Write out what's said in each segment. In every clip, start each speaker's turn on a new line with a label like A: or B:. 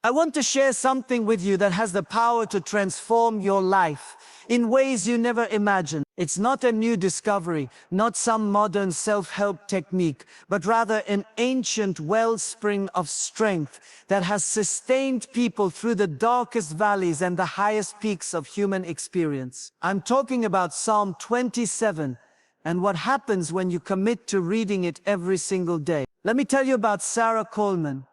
A: I want to share something with you that has the power to transform your life in ways you never imagined. It's not a new discovery, not some modern self-help technique, but rather an ancient wellspring of strength that has sustained people through the darkest valleys and the highest peaks of human experience. I'm talking about Psalm 27 and what happens when you commit to reading it every single day. Let me tell you about Sarah Coleman,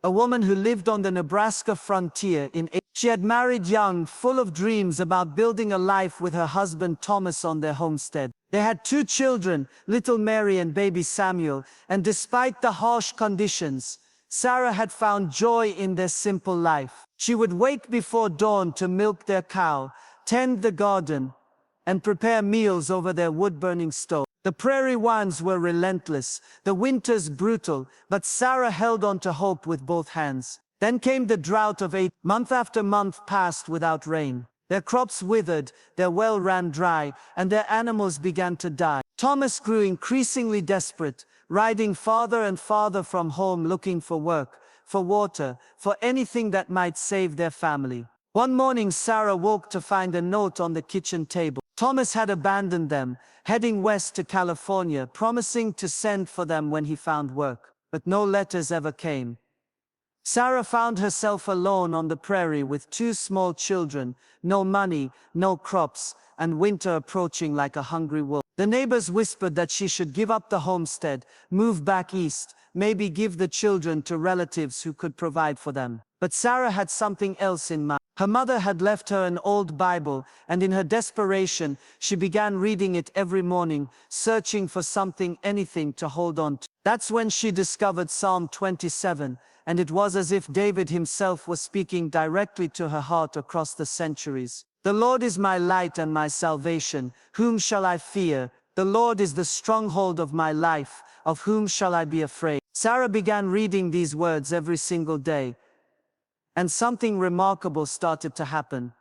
A: a woman who lived on the Nebraska frontier She had married young, full of dreams about building a life with her husband Thomas on their homestead. They had 2 children, little Mary and baby Samuel, and despite the harsh conditions, Sarah had found joy in their simple life. She would wake before dawn to milk their cow, tend the garden, and prepare meals over their wood-burning stove. The prairie winds were relentless, the winters brutal, but Sarah held on to hope with both hands. Then came the drought of 8 month after month passed without rain. Their crops withered, their well ran dry, and their animals began to die. Thomas grew increasingly desperate, riding farther and farther from home looking for work, for water, for anything that might save their family. One morning Sarah woke to find a note on the kitchen table. Thomas had abandoned them, heading west to California, promising to send for them when he found work. But no letters ever came. Sarah found herself alone on the prairie with 2 small children, no money, no crops, and winter approaching like a hungry wolf. The neighbors whispered that she should give up the homestead, move back east, maybe give the children to relatives who could provide for them. But Sarah had something else in mind. Her mother had left her an old Bible, and in her desperation, she began reading it every morning, searching for something, anything to hold on to. That's when she discovered Psalm 27, and it was as if David himself was speaking directly to her heart across the centuries. The Lord is my light and my salvation. Whom shall I fear? The Lord is the stronghold of my life. Of whom shall I be afraid? Sarah began reading these words every single day, and something remarkable started to happen.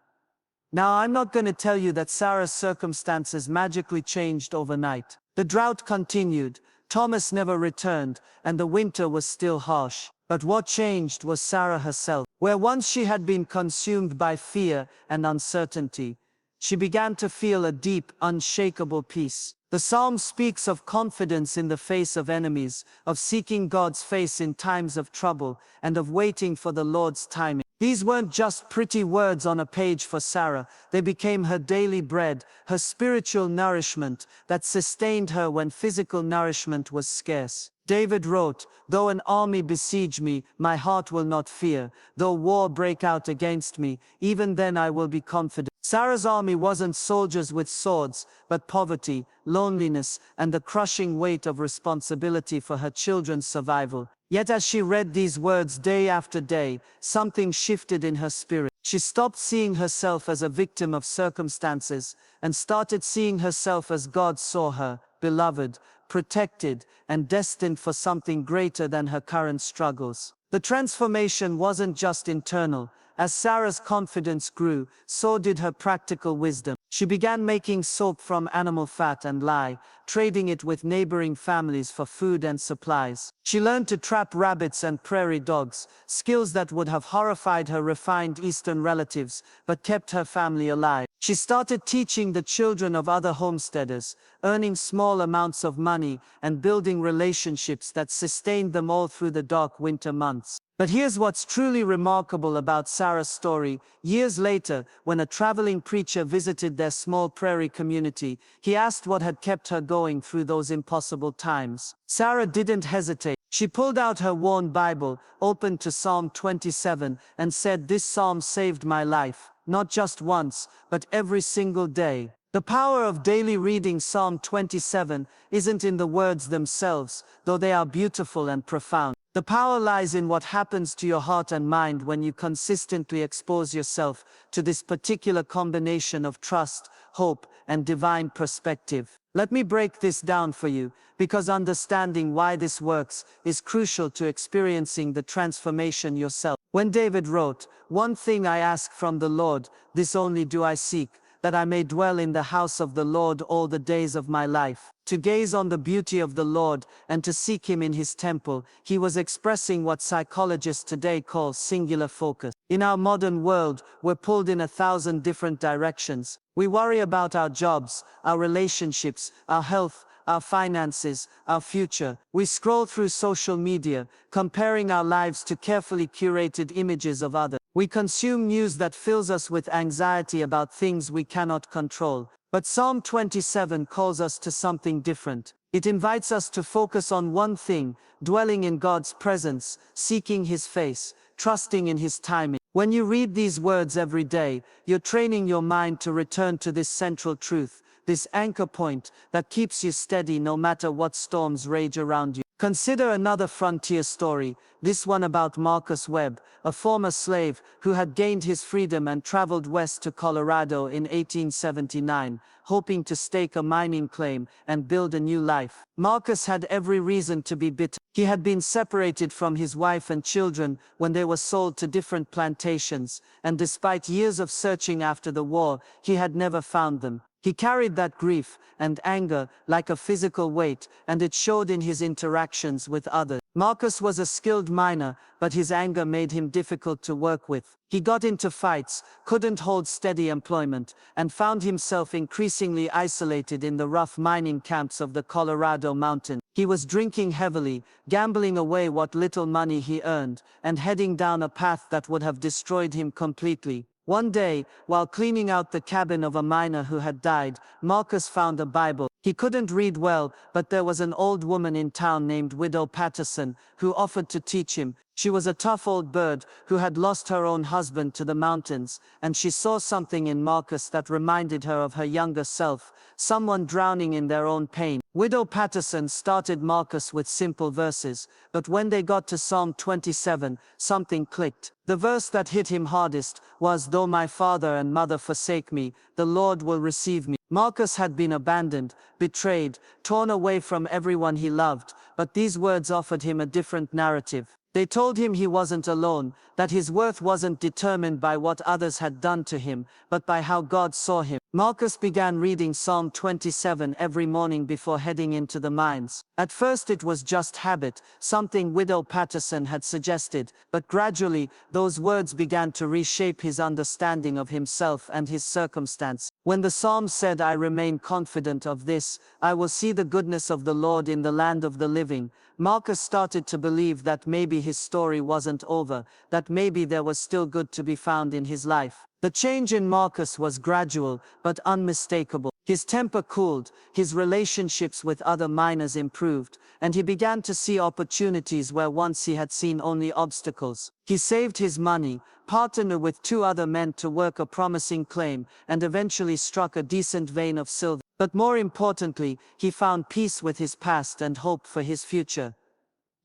A: Now, I'm not going to tell you that Sarah's circumstances magically changed overnight. The drought continued, Thomas never returned, and the winter was still harsh. But what changed was Sarah herself. Where once she had been consumed by fear and uncertainty, she began to feel a deep, unshakable peace. The psalm speaks of confidence in the face of enemies, of seeking God's face in times of trouble, and of waiting for the Lord's timing. These weren't just pretty words on a page for Sarah. They became her daily bread, her spiritual nourishment that sustained her when physical nourishment was scarce. David wrote, "Though an army besiege me, my heart will not fear. Though war break out against me, even then I will be confident." Sarah's army wasn't soldiers with swords, but poverty, loneliness, and the crushing weight of responsibility for her children's survival. Yet as she read these words day after day, something shifted in her spirit. She stopped seeing herself as a victim of circumstances and started seeing herself as God saw her, beloved, protected, and destined for something greater than her current struggles. The transformation wasn't just internal. As Sarah's confidence grew, so did her practical wisdom. She began making soap from animal fat and lye, trading it with neighboring families for food and supplies. She learned to trap rabbits and prairie dogs, skills that would have horrified her refined Eastern relatives, but kept her family alive. She started teaching the children of other homesteaders, earning small amounts of money and building relationships that sustained them all through the dark winter months. But here's what's truly remarkable about Sarah's story. Years later, when a traveling preacher visited their small prairie community, he asked what had kept her going through those impossible times. Sarah didn't hesitate. She pulled out her worn Bible, opened to Psalm 27, and said, "This psalm saved my life, not just once, but every single day." The power of daily reading Psalm 27 isn't in the words themselves, though they are beautiful and profound. The power lies in what happens to your heart and mind when you consistently expose yourself to this particular combination of trust, hope, and divine perspective. Let me break this down for you, because understanding why this works is crucial to experiencing the transformation yourself. When David wrote, "One thing I ask from the Lord, this only do I seek, that I may dwell in the house of the Lord all the days of my life, to gaze on the beauty of the Lord, and to seek him in his temple. He was expressing what psychologists today call singular focus. In our modern world, we're pulled in 1,000 different directions. We worry about our jobs, our relationships, our health, our finances, our future. We scroll through social media, comparing our lives to carefully curated images of others. We consume news that fills us with anxiety about things we cannot control. But Psalm 27 calls us to something different. It invites us to focus on one thing, dwelling in God's presence, seeking his face, trusting in his timing. When you read these words every day, you're training your mind to return to this central truth, this anchor point that keeps you steady no matter what storms rage around you. Consider another frontier story, this one about Marcus Webb, a former slave who had gained his freedom and traveled west to Colorado in 1879, hoping to stake a mining claim and build a new life. Marcus had every reason to be bitter. He had been separated from his wife and children when they were sold to different plantations, and despite years of searching after the war, he had never found them. He carried that grief and anger like a physical weight, and it showed in his interactions with others. Marcus was a skilled miner, but his anger made him difficult to work with. He got into fights, couldn't hold steady employment, and found himself increasingly isolated in the rough mining camps of the Colorado mountains. He was drinking heavily, gambling away what little money he earned, and heading down a path that would have destroyed him completely. One day, while cleaning out the cabin of a miner who had died, Marcus found a Bible. He couldn't read well, but there was an old woman in town named Widow Patterson who offered to teach him. She was a tough old bird who had lost her own husband to the mountains, and she saw something in Marcus that reminded her of her younger self, someone drowning in their own pain. Widow Patterson started Marcus with simple verses, but when they got to Psalm 27, something clicked. The verse that hit him hardest was, "Though my father and mother forsake me, the Lord will receive me." Marcus had been abandoned, betrayed, torn away from everyone he loved, but these words offered him a different narrative. They told him he wasn't alone, that his worth wasn't determined by what others had done to him, but by how God saw him. Marcus began reading Psalm 27 every morning before heading into the mines. At first it was just habit, something Widow Patterson had suggested, but gradually, those words began to reshape his understanding of himself and his circumstance. When the psalm said, "I remain confident of this, I will see the goodness of the Lord in the land of the living," Marcus started to believe that maybe his story wasn't over, that maybe there was still good to be found in his life. The change in Marcus was gradual, but unmistakable. His temper cooled, his relationships with other miners improved, and he began to see opportunities where once he had seen only obstacles. He saved his money, partnered with 2 other men to work a promising claim, and eventually struck a decent vein of silver. But more importantly, he found peace with his past and hope for his future.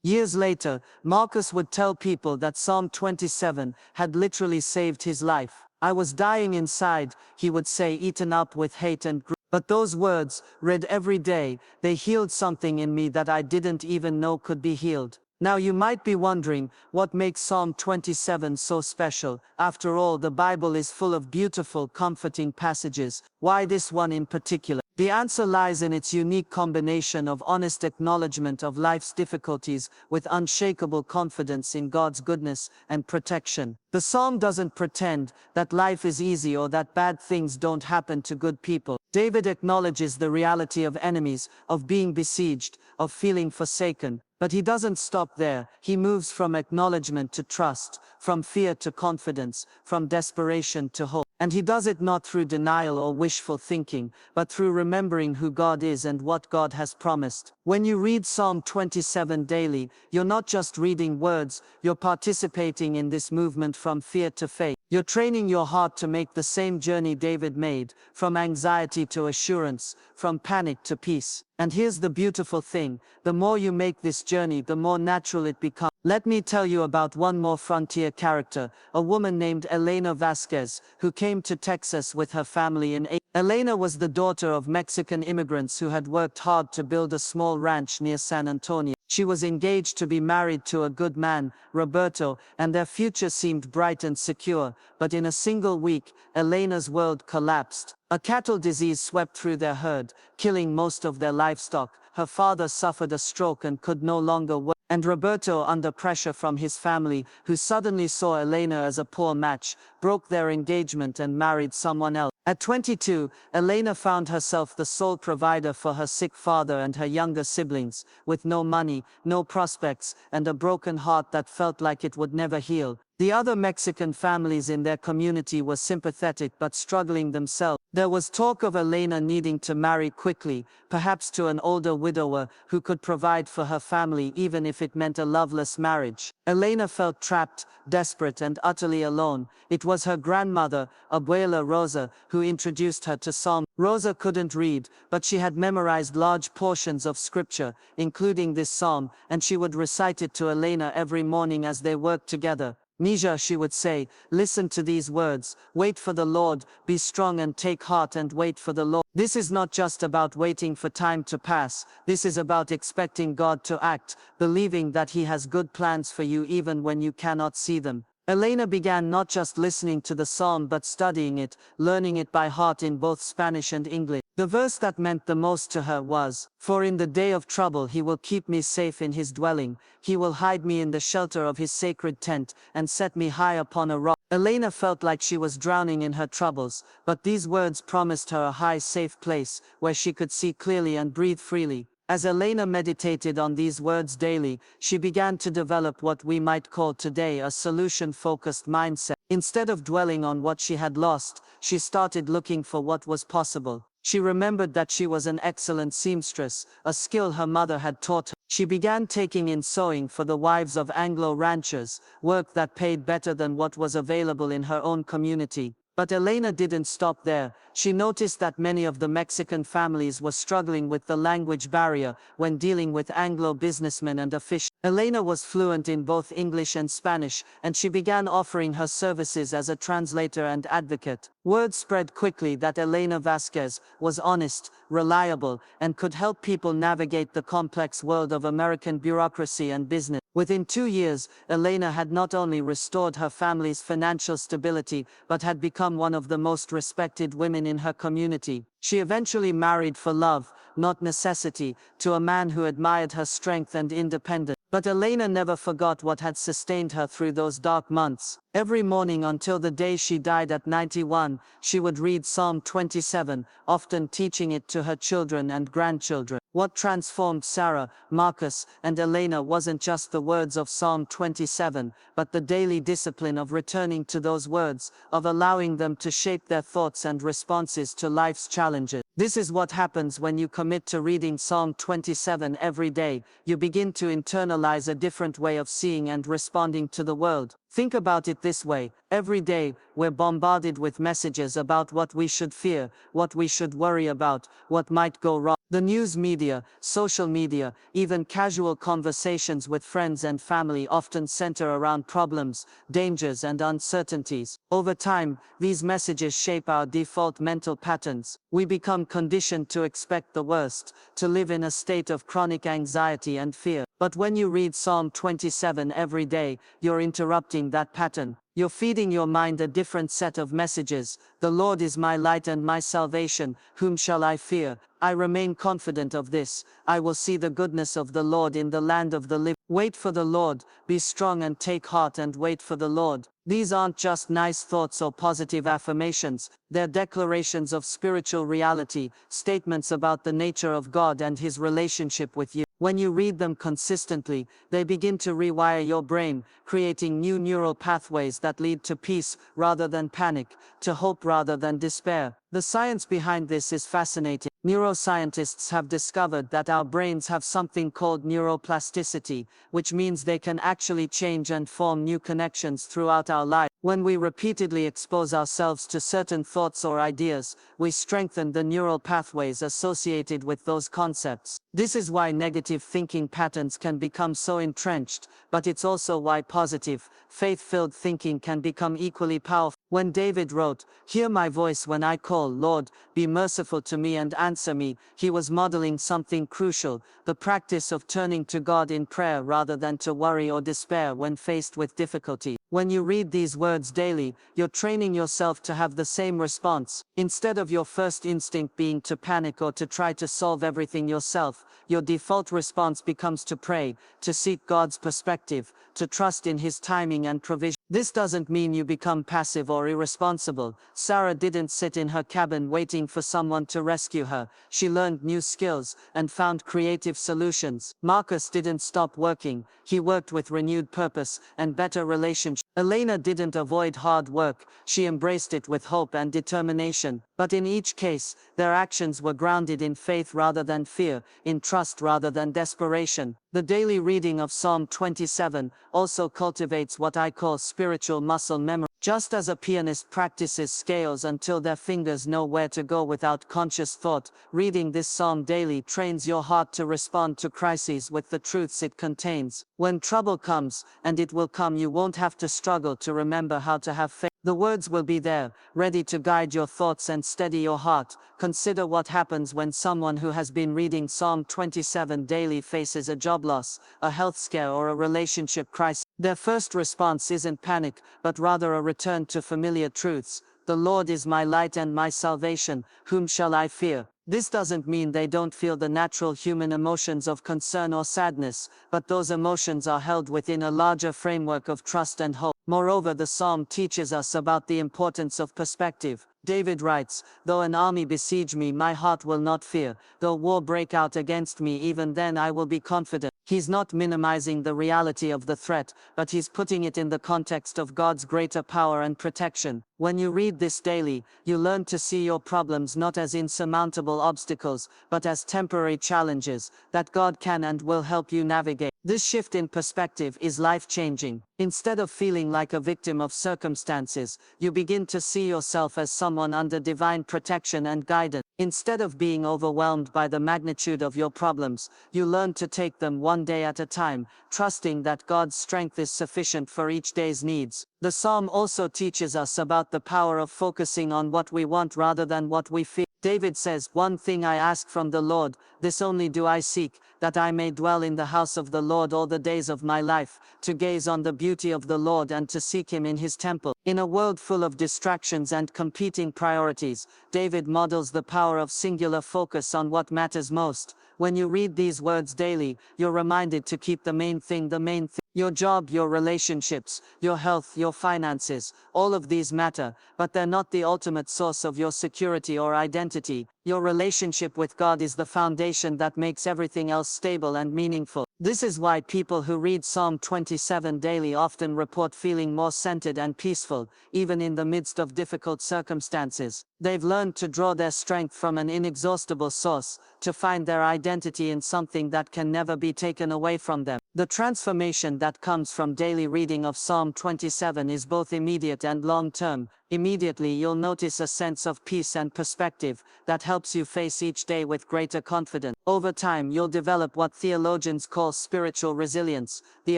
A: Years later, Marcus would tell people that Psalm 27 had literally saved his life. "I was dying inside," he would say, "eaten up with hate and grief. But those words, read every day, they healed something in me that I didn't even know could be healed." Now you might be wondering, what makes Psalm 27 so special? After all, the Bible is full of beautiful, comforting passages. Why this one in particular? The answer lies in its unique combination of honest acknowledgement of life's difficulties with unshakable confidence in God's goodness and protection. The psalm doesn't pretend that life is easy or that bad things don't happen to good people. David acknowledges the reality of enemies, of being besieged, of feeling forsaken. But he doesn't stop there. He moves from acknowledgement to trust, from fear to confidence, from desperation to hope. And he does it not through denial or wishful thinking, but through remembering who God is and what God has promised. When you read Psalm 27 daily, you're not just reading words, you're participating in this movement from fear to faith. You're training your heart to make the same journey David made, from anxiety to assurance, from panic to peace. And here's the beautiful thing, the more you make this journey, the more natural it becomes. Let me tell you about one more frontier character, a woman named Elena Vasquez, who came to Texas with her family in Elena was the daughter of Mexican immigrants who had worked hard to build a small ranch near San Antonio. She was engaged to be married to a good man, Roberto, and their future seemed bright and secure, but in a single week, Elena's world collapsed. A cattle disease swept through their herd, killing most of their livestock. Her father suffered a stroke and could no longer work, and Roberto, under pressure from his family, who suddenly saw Elena as a poor match, broke their engagement and married someone else. At 22, Elena found herself the sole provider for her sick father and her younger siblings, with no money, no prospects, and a broken heart that felt like it would never heal. The other Mexican families in their community were sympathetic but struggling themselves. There was talk of Elena needing to marry quickly, perhaps to an older widower who could provide for her family even if it meant a loveless marriage. Elena felt trapped, desperate, and utterly alone. It was her grandmother, Abuela Rosa, who introduced her to Psalm. Rosa couldn't read, but she had memorized large portions of scripture, including this psalm, and she would recite it to Elena every morning as they worked together. Mija, she would say, listen to these words, wait for the Lord, be strong and take heart and wait for the Lord. This is not just about waiting for time to pass, this is about expecting God to act, believing that He has good plans for you even when you cannot see them. Elena began not just listening to the psalm but studying it, learning it by heart in both Spanish and English. The verse that meant the most to her was, "For in the day of trouble He will keep me safe in His dwelling, He will hide me in the shelter of His sacred tent, and set me high upon a rock." Elena felt like she was drowning in her troubles, but these words promised her a high, safe place, where she could see clearly and breathe freely. As Elena meditated on these words daily, she began to develop what we might call today a solution-focused mindset. Instead of dwelling on what she had lost, she started looking for what was possible. She remembered that she was an excellent seamstress, a skill her mother had taught her. She began taking in sewing for the wives of Anglo ranchers, work that paid better than what was available in her own community. But Elena didn't stop there. She noticed that many of the Mexican families were struggling with the language barrier when dealing with Anglo businessmen and officials. Elena was fluent in both English and Spanish, and she began offering her services as a translator and advocate. Word spread quickly that Elena Vasquez was honest, reliable, and could help people navigate the complex world of American bureaucracy and business. Within 2 years, Elena had not only restored her family's financial stability, but had become one of the most respected women in her community. She eventually married for love, not necessity, to a man who admired her strength and independence. But Elena never forgot what had sustained her through those dark months. Every morning until the day she died at 91, she would read Psalm 27, often teaching it to her children and grandchildren. What transformed Sarah, Marcus, and Elena wasn't just the words of Psalm 27, but the daily discipline of returning to those words, of allowing them to shape their thoughts and responses to life's challenges. This is what happens when you commit to reading Psalm 27 every day. You begin to internalize a different way of seeing and responding to the world. Think about it this way. Every day, we're bombarded with messages about what we should fear, what we should worry about, what might go wrong. The news media, social media, even casual conversations with friends and family often center around problems, dangers, and uncertainties. Over time, these messages shape our default mental patterns. We become conditioned to expect the worst, to live in a state of chronic anxiety and fear. But when you read Psalm 27 every day, you're interrupting that pattern. You're feeding your mind a different set of messages. The Lord is my light and my salvation. Whom shall I fear? I remain confident of this. I will see the goodness of the Lord in the land of the living. Wait for the Lord. Be strong and take heart and wait for the Lord. These aren't just nice thoughts or positive affirmations. They're declarations of spiritual reality, statements about the nature of God and His relationship with you. When you read them consistently, they begin to rewire your brain, creating new neural pathways that lead to peace rather than panic, to hope rather than despair. The science behind this is fascinating. Neuroscientists have discovered that our brains have something called neuroplasticity, which means they can actually change and form new connections throughout our life. When we repeatedly expose ourselves to certain thoughts or ideas, we strengthen the neural pathways associated with those concepts. This is why negative thinking patterns can become so entrenched, but it's also why positive, faith-filled thinking can become equally powerful. When David wrote, "Hear my voice when I call, Lord, be merciful to me and answer me," he was modeling something crucial, the practice of turning to God in prayer rather than to worry or despair when faced with difficulty. When you read these words daily, you're training yourself to have the same response. Instead of your first instinct being to panic or to try to solve everything yourself, your default response becomes to pray, to seek God's perspective, to trust in His timing and provision. This doesn't mean you become passive or irresponsible. Sarah didn't sit in her cabin waiting for someone to rescue her. She learned new skills and found creative solutions. Marcus didn't stop working. He worked with renewed purpose and better relationships. Elena didn't avoid hard work. She embraced it with hope and determination. But in each case, their actions were grounded in faith rather than fear, in trust rather than desperation. The daily reading of Psalm 27 also cultivates what I call spiritual muscle memory. Just as a pianist practices scales until their fingers know where to go without conscious thought, reading this psalm daily trains your heart to respond to crises with the truths it contains. When trouble comes, and it will come, you won't have to struggle to remember how to have faith. The words will be there, ready to guide your thoughts and steady your heart. Consider what happens when someone who has been reading Psalm 27 daily faces a job loss, a health scare, or a relationship crisis. Their first response isn't panic, but rather a return to familiar truths. The Lord is my light and my salvation, whom shall I fear? This doesn't mean they don't feel the natural human emotions of concern or sadness, but those emotions are held within a larger framework of trust and hope. Moreover, the psalm teaches us about the importance of perspective. David writes, "Though an army besiege me, my heart will not fear. Though war break out against me, even then I will be confident." He's not minimizing the reality of the threat, but he's putting it in the context of God's greater power and protection. When you read this daily, you learn to see your problems not as insurmountable obstacles, but as temporary challenges that God can and will help you navigate. This shift in perspective is life-changing. Instead of feeling like a victim of circumstances, you begin to see yourself as someone under divine protection and guidance. Instead of being overwhelmed by the magnitude of your problems, you learn to take them one day at a time, trusting that God's strength is sufficient for each day's needs. The psalm also teaches us about the power of focusing on what we want rather than what we fear. David says, "One thing I ask from the Lord, this only do I seek, that I may dwell in the house of the Lord all the days of my life, to gaze on the beauty of the Lord and to seek Him in His temple." In a world full of distractions and competing priorities, David models the power of singular focus on what matters most. When you read these words daily, you're reminded to keep the main thing the main thing. Your job, your relationships, your health, your finances, all of these matter, but they're not the ultimate source of your security or identity. Your relationship with God is the foundation that makes everything else stable and meaningful. This is why people who read Psalm 27 daily often report feeling more centered and peaceful, even in the midst of difficult circumstances. They've learned to draw their strength from an inexhaustible source, to find their identity in something that can never be taken away from them. The transformation that comes from daily reading of Psalm 27 is both immediate and long-term. Immediately, you'll notice a sense of peace and perspective that helps you face each day with greater confidence. Over time, you'll develop what theologians call spiritual resilience, the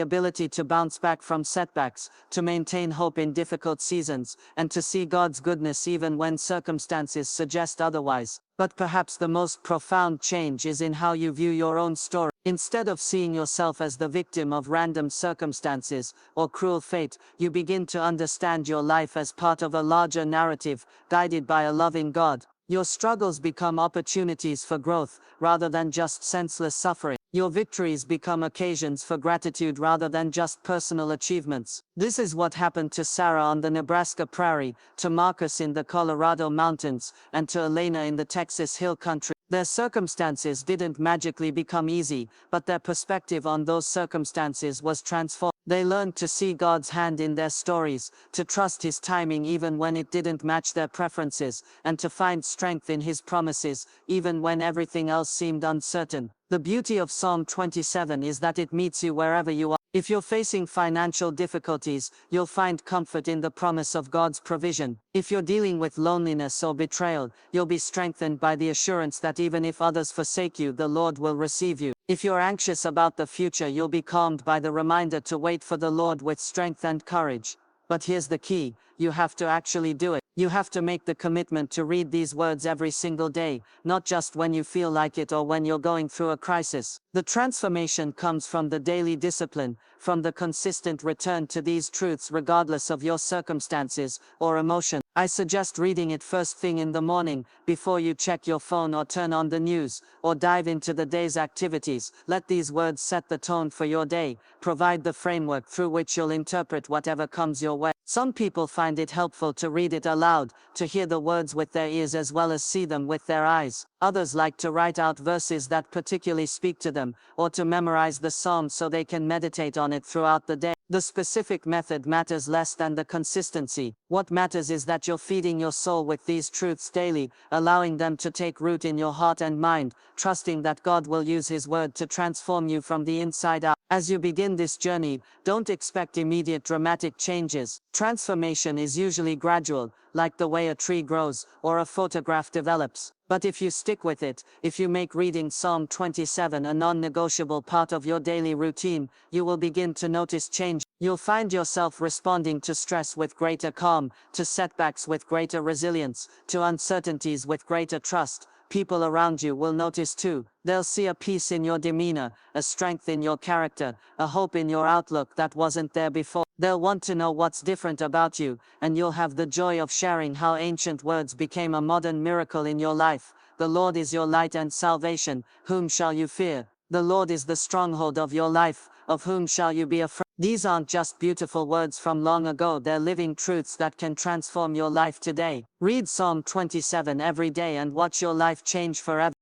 A: ability to bounce back from setbacks, to maintain hope in difficult seasons, and to see God's goodness even when circumstances suggest otherwise. But perhaps the most profound change is in how you view your own story. Instead of seeing yourself as the victim of random circumstances or cruel fate, you begin to understand your life as part of a larger narrative, guided by a loving God. Your struggles become opportunities for growth, rather than just senseless suffering. Your victories become occasions for gratitude rather than just personal achievements. This is what happened to Sarah on the Nebraska prairie, to Marcus in the Colorado mountains, and to Elena in the Texas hill country. Their circumstances didn't magically become easy, but their perspective on those circumstances was transformed. They learned to see God's hand in their stories, to trust His timing even when it didn't match their preferences, and to find strength in His promises, even when everything else seemed uncertain. The beauty of Psalm 27 is that it meets you wherever you are. If you're facing financial difficulties, you'll find comfort in the promise of God's provision. If you're dealing with loneliness or betrayal, you'll be strengthened by the assurance that even if others forsake you, the Lord will receive you. If you're anxious about the future, you'll be calmed by the reminder to wait for the Lord with strength and courage. But here's the key: you have to actually do it. You have to make the commitment to read these words every single day, not just when you feel like it or when you're going through a crisis. The transformation comes from the daily discipline, from the consistent return to these truths regardless of your circumstances or emotion. I suggest reading it first thing in the morning, before you check your phone or turn on the news, or dive into the day's activities. Let these words set the tone for your day, provide the framework through which you'll interpret whatever comes your way. Some people find it helpful to read it aloud, to hear the words with their ears as well as see them with their eyes. Others like to write out verses that particularly speak to them, or to memorize the psalm so they can meditate on it throughout the day. The specific method matters less than the consistency. What matters is that you're feeding your soul with these truths daily, allowing them to take root in your heart and mind, trusting that God will use His word to transform you from the inside out. As you begin this journey, don't expect immediate dramatic changes. Transformation is usually gradual, like the way a tree grows or a photograph develops. But if you stick with it, if you make reading Psalm 27 a non-negotiable part of your daily routine, you will begin to notice change. You'll find yourself responding to stress with greater calm, to setbacks with greater resilience, to uncertainties with greater trust. People around you will notice too. They'll see a peace in your demeanor, a strength in your character, a hope in your outlook that wasn't there before. They'll want to know what's different about you, and you'll have the joy of sharing how ancient words became a modern miracle in your life. The Lord is your light and salvation. Whom shall you fear? The Lord is the stronghold of your life. Of whom shall you be afraid? These aren't just beautiful words from long ago, they're living truths that can transform your life today. Read Psalm 27 every day and watch your life change forever.